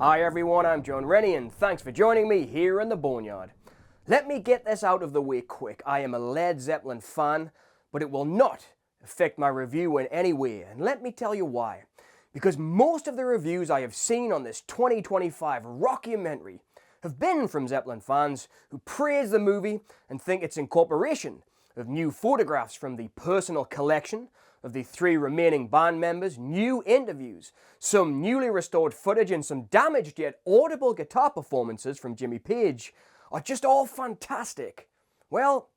Hi everyone, I'm John Rennie and thanks for joining me here in the Boneyard. Let me get this out of the way quick. I am a Led Zeppelin fan, but it will not affect my review in any way, and let me tell you why. Because most of the reviews I have seen on this 2025 rockumentary have been from Zeppelin fans who praise the movie and think its incorporation of new photographs from the personal collection of the three remaining band members, new interviews, some newly restored footage and some damaged yet audible guitar performances from Jimmy Page are just all fantastic. Well,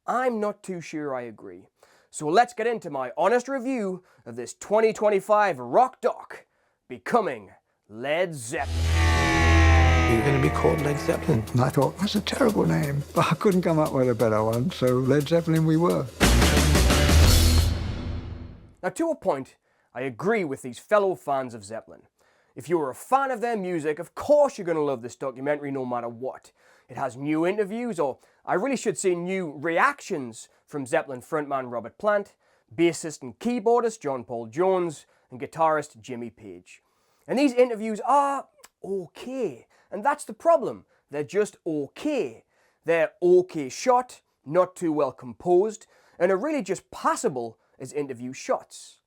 I'm not too sure I agree. So let's get into my honest review of this 2025 rock doc, Becoming Led Zeppelin. You're going to be called Led Zeppelin. And I thought, that's a terrible name, but I couldn't come up with a better one, so Led Zeppelin we were. Now, to a point, I agree with these fellow fans of Zeppelin. If you are a fan of their music, of course you're going to love this documentary no matter what. It has new interviews, or I really should say new reactions from Zeppelin frontman Robert Plant, bassist and keyboardist John Paul Jones, and guitarist Jimmy Page. And these interviews are okay. And that's the problem. They're just okay. They're okay shot, not too well composed, and are really just passable as interview shots.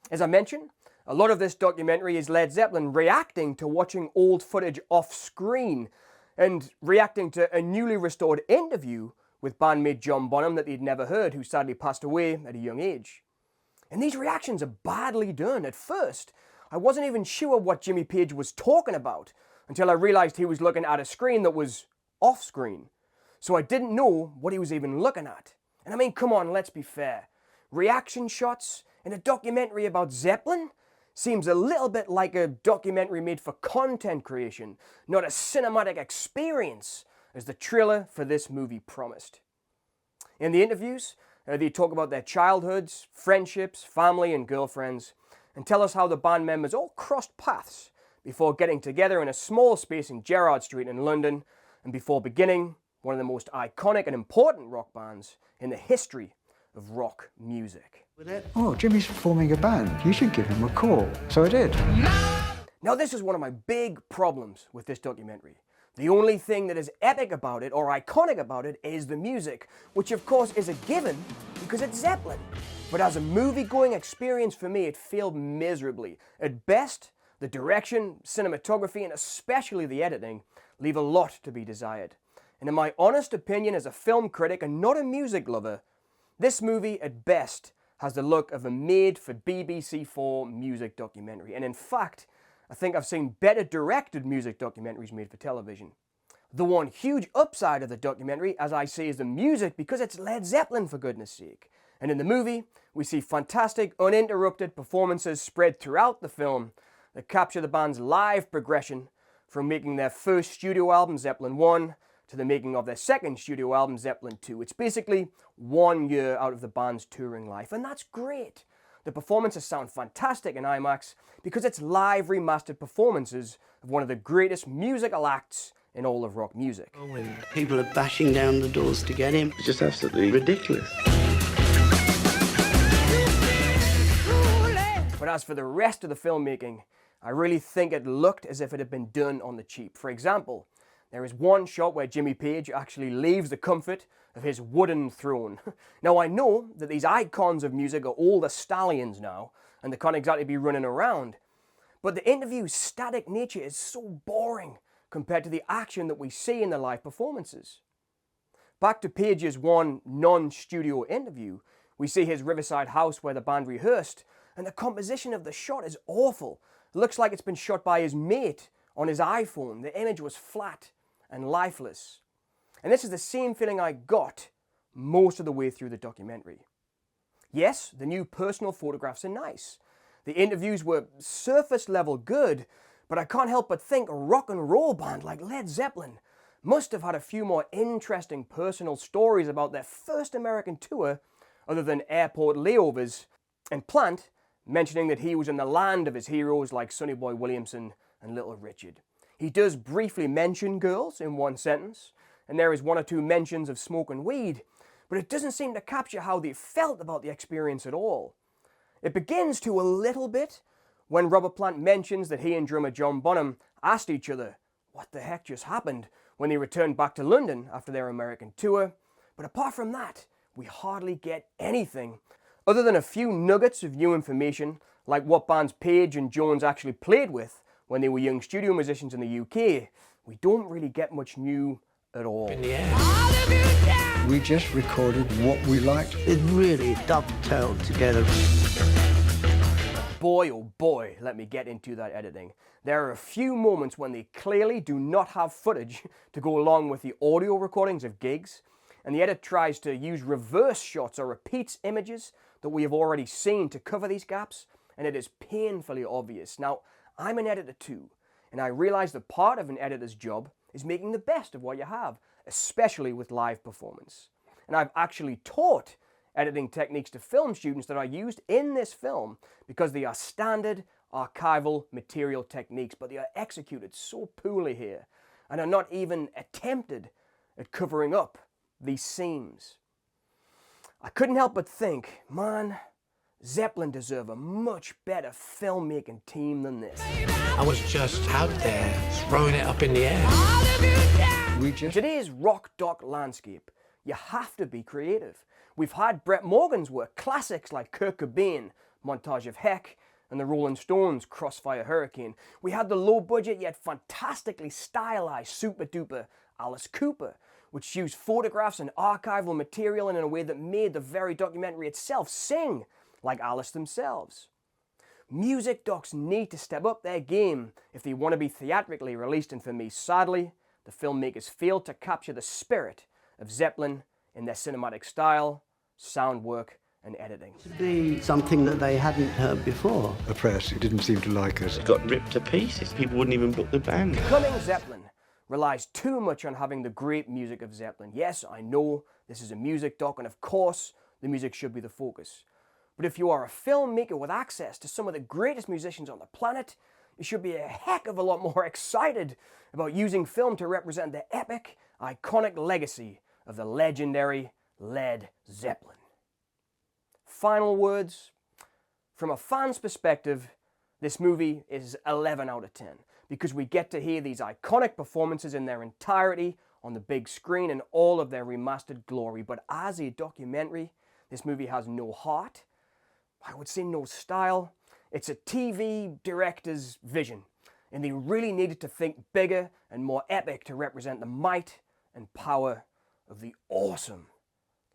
As I mentioned, a lot of this documentary is Led Zeppelin reacting to watching old footage off screen and reacting to a newly restored interview with bandmate John Bonham that they'd never heard, who sadly passed away at a young age. And these reactions are badly done. At first, I wasn't even sure what Jimmy Page was talking about until I realized he was looking at a screen that was off screen. So I didn't know what he was even looking at. And I mean, come on, let's be fair. Reaction shots in a documentary about Zeppelin seems a little bit like a documentary made for content creation, not a cinematic experience, as the trailer for this movie promised. In the interviews, they talk about their childhoods, friendships, family and girlfriends, and tell us how the band members all crossed paths before getting together in a small space in Gerrard Street in London, and before beginning one of the most iconic and important rock bands in the history of rock music. Oh, Jimmy's forming a band. You should give him a call. So I did. Now this is one of my big problems with this documentary. The only thing that is epic about it or iconic about it is the music, which of course is a given because it's Zeppelin. But as a movie-going experience for me, it failed miserably. At best, the direction, cinematography, and especially the editing leave a lot to be desired. And in my honest opinion as a film critic and not a music lover, this movie, at best, has the look of a made-for-BBC4 music documentary. And in fact, I think I've seen better directed music documentaries made for television. The one huge upside of the documentary, as I say, is the music, because it's Led Zeppelin, for goodness sake. And in the movie, we see fantastic, uninterrupted performances spread throughout the film that capture the band's live progression from making their first studio album, Zeppelin 1, to the making of their second studio album, Zeppelin 2. It's basically 1 year out of the band's touring life, and that's great. The performances sound fantastic in IMAX because it's live remastered performances of one of the greatest musical acts in all of rock music. When people are bashing down the doors to get him, it's just absolutely ridiculous. But as for the rest of the filmmaking, I really think it looked as if it had been done on the cheap. For example, there is one shot where Jimmy Page actually leaves the comfort of his wooden throne. Now I know that these icons of music are all the stallions now, and they can't exactly be running around, but the interview's static nature is so boring compared to the action that we see in the live performances. Back to Page's one non-studio interview, we see his riverside house where the band rehearsed, and the composition of the shot is awful. It looks like it's been shot by his mate on his iPhone. The image was flat and lifeless. And this is the same feeling I got most of the way through the documentary. Yes, the new personal photographs are nice. The interviews were surface level good, but I can't help but think a rock and roll band like Led Zeppelin must have had a few more interesting personal stories about their first American tour other than airport layovers, and Plant mentioning that he was in the land of his heroes like Sonny Boy Williamson and Little Richard. He does briefly mention girls in one sentence, and there is one or two mentions of smoking weed, but it doesn't seem to capture how they felt about the experience at all. It begins to a little bit when Robert Plant mentions that he and drummer John Bonham asked each other what the heck just happened when they returned back to London after their American tour. But apart from that, we hardly get anything other than a few nuggets of new information, like what bands Page and Jones actually played with when they were young studio musicians in the UK. We don't really get much new at all. We just recorded what we liked. It really dovetailed together. Boy, oh boy, let me get into that editing. There are a few moments when they clearly do not have footage to go along with the audio recordings of gigs, and the edit tries to use reverse shots or repeats images that we have already seen to cover these gaps, and it is painfully obvious. Now, I'm an editor too, and I realize that part of an editor's job is making the best of what you have, especially with live performance. And I've actually taught editing techniques to film students that are used in this film because they are standard archival material techniques, but they are executed so poorly here and are not even attempted at covering up these seams. I couldn't help but think, man, Zeppelin deserve a much better filmmaking team than this. I was just out there throwing it up in the air. We just Today's rock doc landscape, you have to be creative. We've had Brett Morgan's work, classics like Kurt Cobain, Montage of Heck, and the Rolling Stones' Crossfire Hurricane. We had the low budget yet fantastically stylized super duper Alice Cooper, which used photographs and archival material in a way that made the very documentary itself sing like Alice themselves. Music docs need to step up their game if they want to be theatrically released, and for me, sadly, the filmmakers failed to capture the spirit of Zeppelin in their cinematic style, sound work, and editing. To be something that they hadn't heard before. the press who didn't seem to like us. Got ripped to pieces. People wouldn't even book the band. Becoming Zeppelin relies too much on having the great music of Zeppelin. Yes, I know this is a music doc, and of course, the music should be the focus. But if you are a filmmaker with access to some of the greatest musicians on the planet, you should be a heck of a lot more excited about using film to represent the epic, iconic legacy of the legendary Led Zeppelin. Final words. From a fan's perspective, this movie is 11 out of 10 because we get to hear these iconic performances in their entirety on the big screen in all of their remastered glory. But as a documentary, this movie has no heart. I would say no style. It's a TV director's vision, and they really needed to think bigger and more epic to represent the might and power of the awesome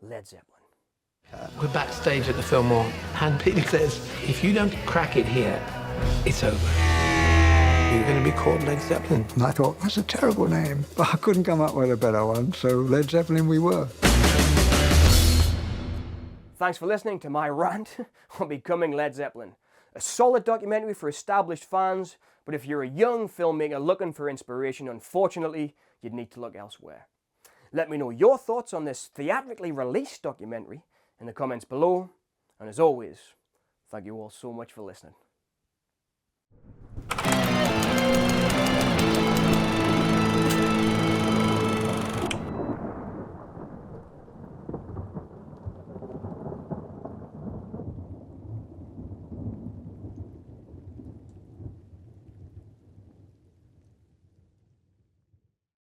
Led Zeppelin. We're backstage at the Fillmore, and Peter says, if you don't crack it here, it's over. You're going to be called Led Zeppelin. And I thought, that's a terrible name. But I couldn't come up with a better one, so Led Zeppelin we were. Thanks for listening to my rant on Becoming Led Zeppelin. A solid documentary for established fans, but if you're a young filmmaker looking for inspiration, unfortunately, you'd need to look elsewhere. Let me know your thoughts on this theatrically released documentary in the comments below, and as always, thank you all so much for listening.